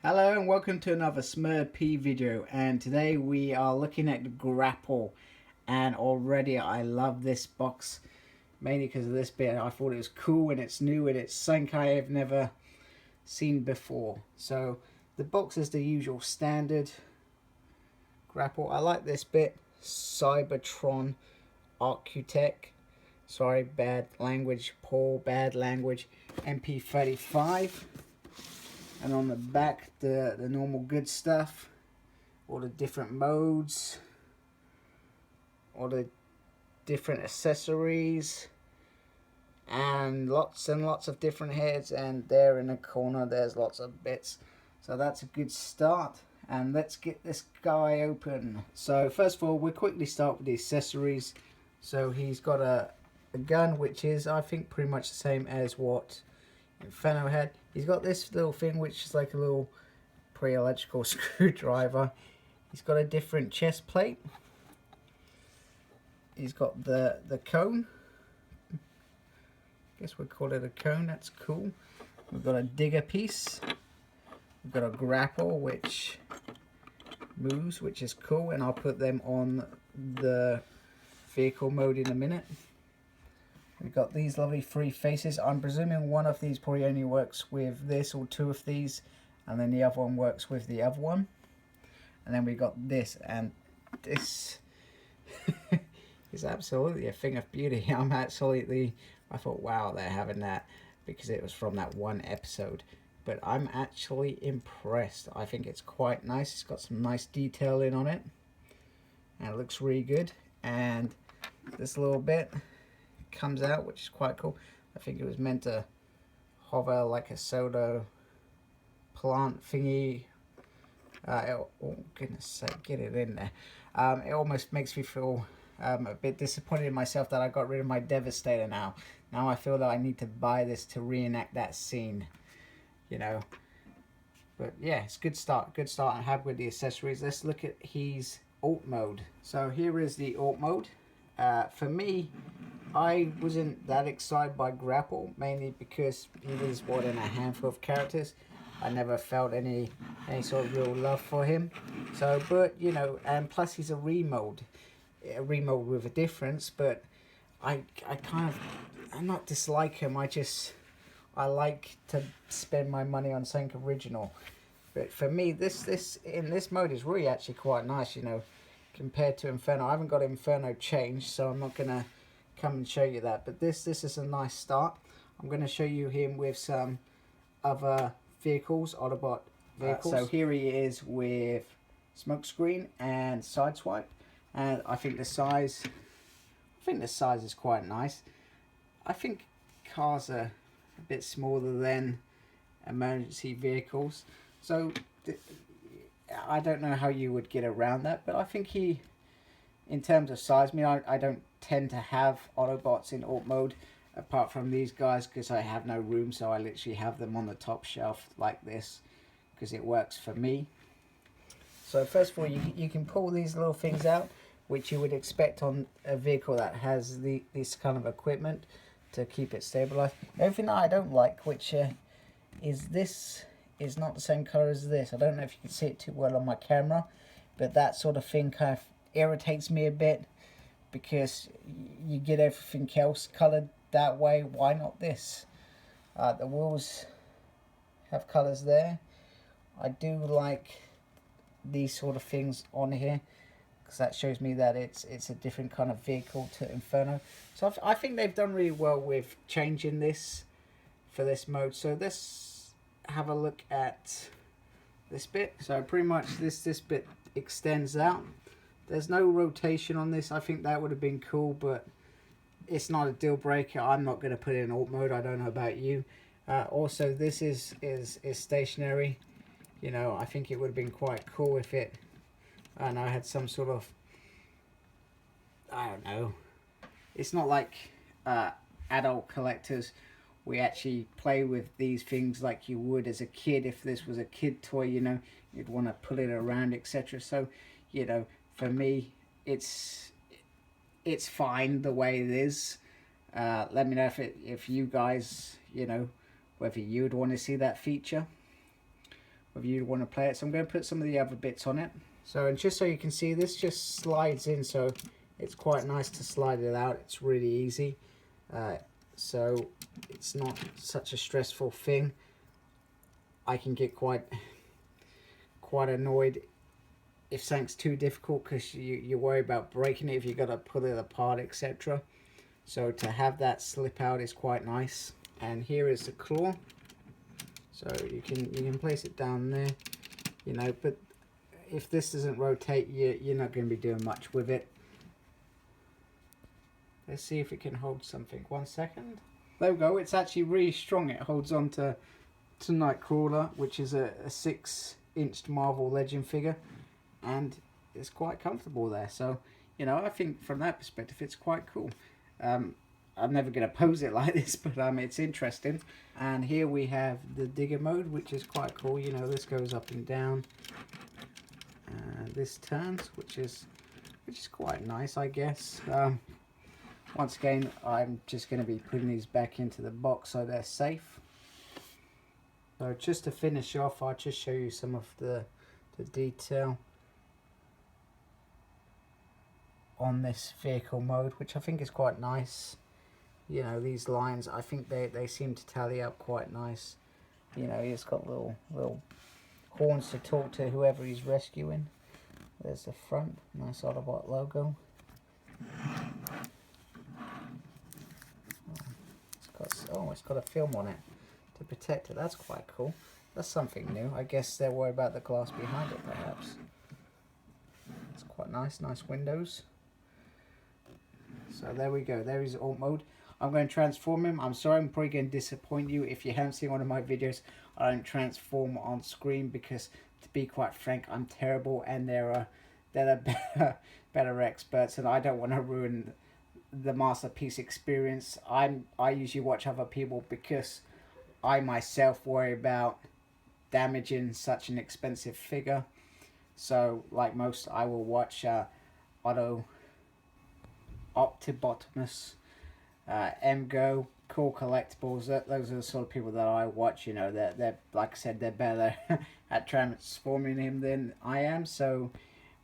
Hello and welcome to another Smurp video, and today we are looking at the Grapple, and already I love this box mainly because of this bit. I thought it was cool and it's new and it's something I have never seen before. So the box is the usual standard Grapple. I like this bit, Cybertron Architect, sorry bad language, poor bad language, MP-35. And on the back, the normal good stuff, all the different modes, all the different accessories, and lots of different heads. And there in the corner, there's lots of bits. So that's a good start. And let's get this guy open. So first of all, we'll quickly start with the accessories. So he's got a gun, which is, I think, pretty much the same as what Inferno had. He's got this little thing which is like a little pre-electrical screwdriver. He's got a different chest plate. He's got the cone. I guess we'll call it a cone. That's cool. We've got a digger piece. We've got a grapple which moves, which is cool, and I'll put them on the vehicle mode in a minute. We've got these lovely three faces. I'm presuming one of these probably only works with this, or two of these, and then the other one works with the other one. And then we got this, and this is absolutely a thing of beauty. I thought, wow, they're having that because it was from that one episode. But I'm actually impressed. I think it's quite nice. It's got some nice detailing on it, and it looks really good. And this little bit comes out, which is quite cool. I think it was meant to hover like a soda plant thingy. Oh goodness sake, get it in there. It almost makes me feel a bit disappointed in myself that I got rid of my Devastator now. Now I feel that I need to buy this to reenact that scene, you know. But yeah, it's good start I'm happy with the accessories. Let's look at his alt mode. So here is the alt mode. For me, I wasn't that excited by Grapple, mainly because he was one in a handful of characters. I never felt any sort of real love for him. So, but you know, and plus he's a remode with a difference. But I'm not dislike him. I like to spend my money on something original. But for me, this in this mode is really actually quite nice, you know, compared to Inferno. I haven't got Inferno changed, so I'm not gonna come and show you that. But this is a nice start. I'm gonna show you him with some other vehicles, Autobot vehicles. So here he is with Smokescreen and Sideswipe, and I think the size is quite nice. I think cars are a bit smaller than emergency vehicles, so I don't know how you would get around that, but I think he, in terms of size, I mean, I don't tend to have Autobots in alt mode apart from these guys because I have no room, so I literally have them on the top shelf like this because it works for me. So first of all, you can pull these little things out, which you would expect on a vehicle that has this kind of equipment to keep it stabilized. Everything that I don't like, which is this is not the same color as this. I don't know if you can see it too well on my camera, but that sort of thing kind of irritates me a bit because you get everything else colored that way. Why not this? The wheels have colors there. I do like these sort of things on here because that shows me that it's a different kind of vehicle to Inferno. So I think they've done really well with changing this for this mode. So let's have a look at this bit. So pretty much this bit extends out. There's no rotation on this. I think that would have been cool, but it's not a deal breaker. I'm not going to put it in alt mode. I don't know about you. Also, this is stationary. You know, I think it would have been quite cool if it, and I had some sort of, I don't know. It's not like adult collectors. We actually play with these things like you would as a kid. If this was a kid toy, you know, you'd want to put it around, etc. So, you know, for me, it's fine the way it is. Let me know if you guys, you know, whether you'd want to see that feature. whether you want to play it. So I'm going to put some of the other bits on it. So, and just so you can see, this just slides in, so it's quite nice to slide it out. It's really easy. So it's not such a stressful thing. I can get quite annoyed if something's too difficult, because you worry about breaking it if you got to pull it apart, etc. So to have that slip out is quite nice. And here is the claw. So you can place it down there, you know, but if this doesn't rotate, you're not going to be doing much with it. Let's see if it can hold something. 1 second. There we go. It's actually really strong. It holds on to Nightcrawler, which is a 6-inch Marvel Legend figure, and it's quite comfortable there. So, you know, I think from that perspective, it's quite cool. I'm never going to pose it like this, but it's interesting. And here we have the digger mode, which is quite cool. You know, this goes up and down. This turns, which is quite nice, I guess. Once again, I'm just going to be putting these back into the box so they're safe. So just to finish off, I'll just show you some of the detail on this vehicle mode, which I think is quite nice. You know, these lines, I think they seem to tally up quite nice. You know, he's got little horns to talk to whoever he's rescuing. There's the front, nice Autobot logo. It's got a film on it to protect it. That's quite cool. That's something new. I guess they're worried about the glass behind it, perhaps. It's quite nice. Nice windows. So there we go. There is alt mode. I'm going to transform him. I'm sorry, I'm probably going to disappoint you. If you haven't seen one of my videos, I don't transform on screen because, to be quite frank, I'm terrible, and they're better experts, and I don't want to ruin the masterpiece experience. I usually watch other people because I myself worry about damaging such an expensive figure. So like most, I will watch Optibotimus, MGO, Cool Collectibles. Those are the sort of people that I watch. You know, they're like I said, they're better at transforming him than I am. So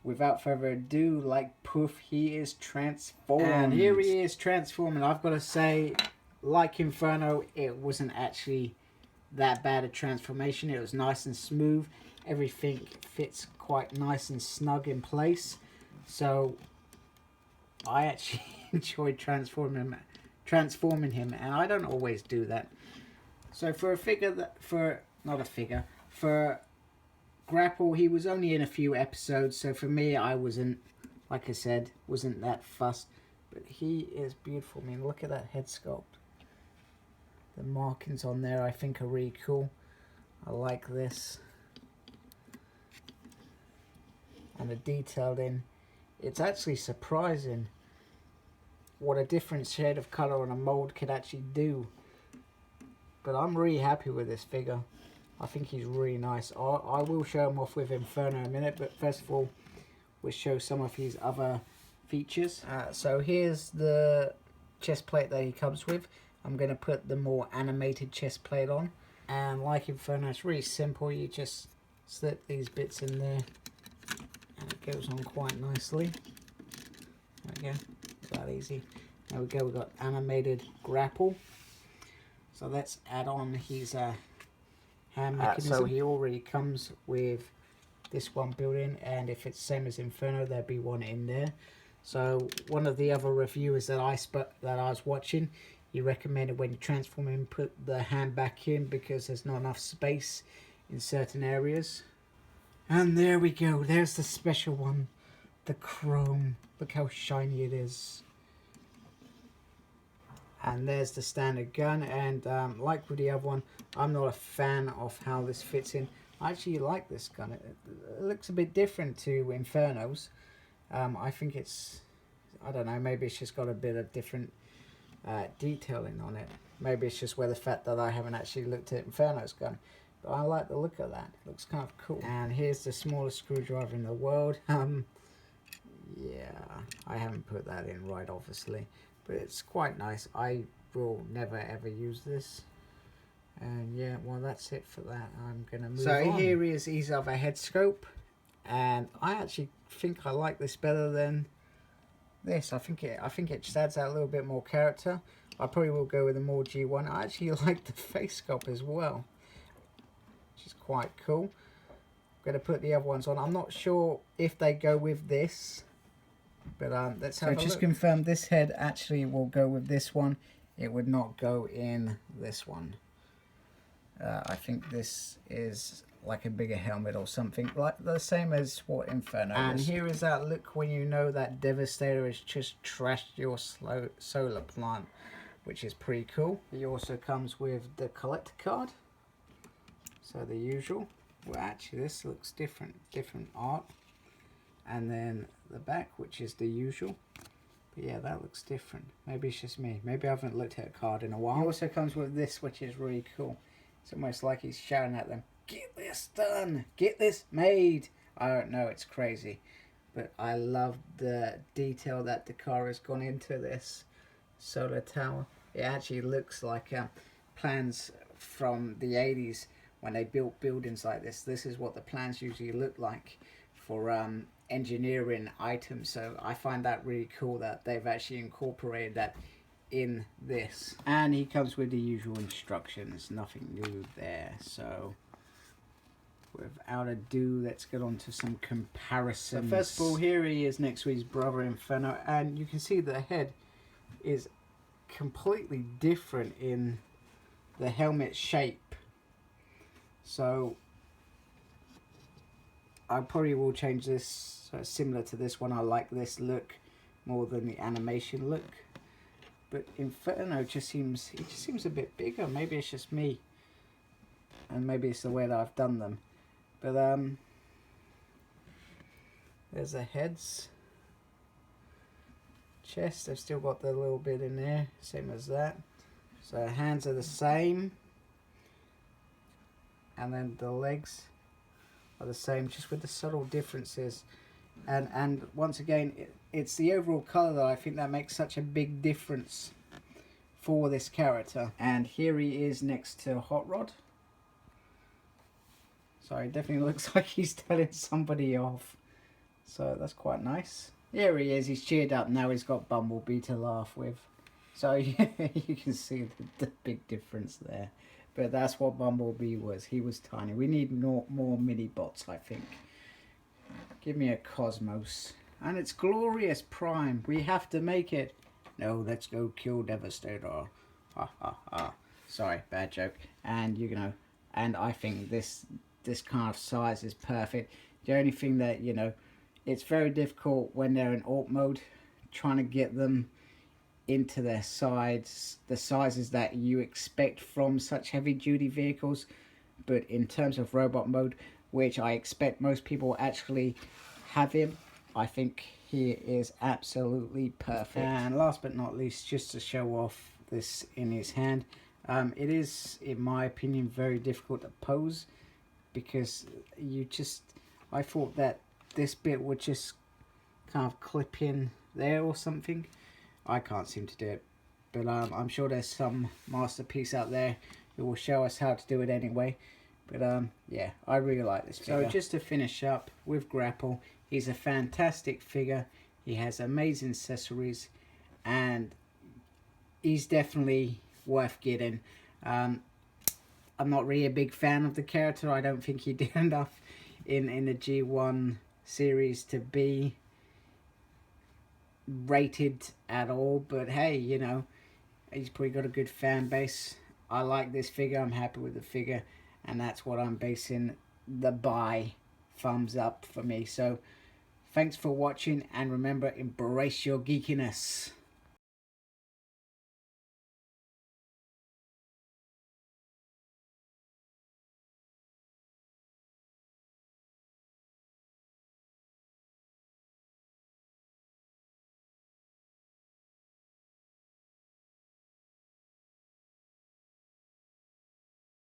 without further ado, like poof, he is transformed. And here he is transforming. I've got to say, like Inferno, it wasn't actually that bad a transformation. It was nice and smooth. Everything fits quite nice and snug in place. So I actually enjoyed transforming him, and I don't always do that. So for a figure for Grapple, he was only in a few episodes, so for me, I wasn't, like I said, wasn't that fussed. But he is beautiful. I mean, look at that head sculpt. The markings on there, I think, are really cool. I like this. And the detailed in. It's actually surprising what a different shade of colour on a mould could actually do. But I'm really happy with this figure. I think he's really nice. I will show him off with Inferno in a minute, but first of all, we'll show some of his other features. So here's the chest plate that he comes with. I'm going to put the more animated chest plate on. And like Inferno, it's really simple. You just slip these bits in there, and it goes on quite nicely. There we go. That easy. There we go. We've got animated Grapple. So let's add on his hand mechanism. So he already comes with this one built in, and if it's same as Inferno, there'll be one in there. So one of the other reviewers that I was watching, he recommended when you transform him, put the hand back in because there's not enough space in certain areas. And there we go. There's the special one, the chrome. Look how shiny it is. And there's the standard gun, and like with the other one, I'm not a fan of how this fits in. I actually like this gun. It looks a bit different to Inferno's. I think it's, I don't know, maybe it's just got a bit of different detailing on it. Maybe it's just where the fact that I haven't actually looked at Inferno's gun. But I like the look of that. It looks kind of cool. And here's the smallest screwdriver in the world. Yeah, I haven't put that in right, obviously. But it's quite nice. I will never ever use this. And yeah, well, that's it for that. I'm gonna move on. So here is his other head scope, and I actually think I like this better than this. I think it just adds out a little bit more character. I probably will go with the more G1. I actually like the face sculpt as well, which is quite cool. I'm going to put the other ones on. I'm not sure if they go with this, but let's have a look. So just confirm this head actually will go with this one. It would not go in this one. I think this is like a bigger helmet or something, like the same as what Inferno is. And here is that look when you know that Devastator has just trashed your solar plant, which is pretty cool. He also comes with the collector card, so the usual. Well, actually this looks different art. And then the back, which is the usual. But yeah, that looks different. Maybe it's just me. Maybe I haven't looked at a card in a while. He also comes with this, which is really cool. It's almost like he's shouting at them, get this done, get this made. I don't know, it's crazy. But I love the detail that Dakar has gone into this solar tower. It actually looks like plans from the 80s when they built buildings like this. This is what the plans usually look like for engineering items. So I find that really cool that they've actually incorporated that in this. And he comes with the usual instructions, nothing new there. So without ado, let's get on to some comparisons. So first of all, here he is next to his brother Inferno, and you can see the head is completely different in the helmet shape. So I probably will change this so it's similar to this one. I like this look more than the animation look. But Inferno just seems a bit bigger. Maybe it's just me, and maybe it's the way that I've done them. But there's the heads, chest. They've still got the little bit in there, same as that. So hands are the same, and then the legs are the same, just with the subtle differences. And once again, it's the overall colour that I think that makes such a big difference for this character. And here he is next to Hot Rod. So it definitely looks like he's telling somebody off. So that's quite nice. Here he is, he's cheered up. Now he's got Bumblebee to laugh with. So yeah, you can see the big difference there. But that's what Bumblebee was. He was tiny. We need more mini bots, I think. Give me a Cosmos. And it's Glorious Prime. We have to make it. No, let's go kill Devastator. Ha ha ha. Sorry, bad joke. And you know, and I think this kind of size is perfect. The only thing that, you know, it's very difficult when they're in alt mode, trying to get them into their sides, the sizes that you expect from such heavy duty vehicles. But in terms of robot mode, which I expect most people actually have him, I think he is absolutely perfect. And last but not least, just to show off this in his hand, it is, in my opinion, very difficult to pose, because I thought that this bit would just kind of clip in there or something. I can't seem to do it, but I'm sure there's some masterpiece out there who will show us how to do it anyway. But yeah, I really like this figure. So just to finish up with Grapple, he's a fantastic figure. He has amazing accessories, and he's definitely worth getting. I'm not really a big fan of the character. I don't think he did enough in the G1 series to be rated at all. But hey, you know, he's probably got a good fan base. I like this figure. I'm happy with the figure. And that's what I'm basing the buy thumbs up for me. So thanks for watching, and remember, embrace your geekiness.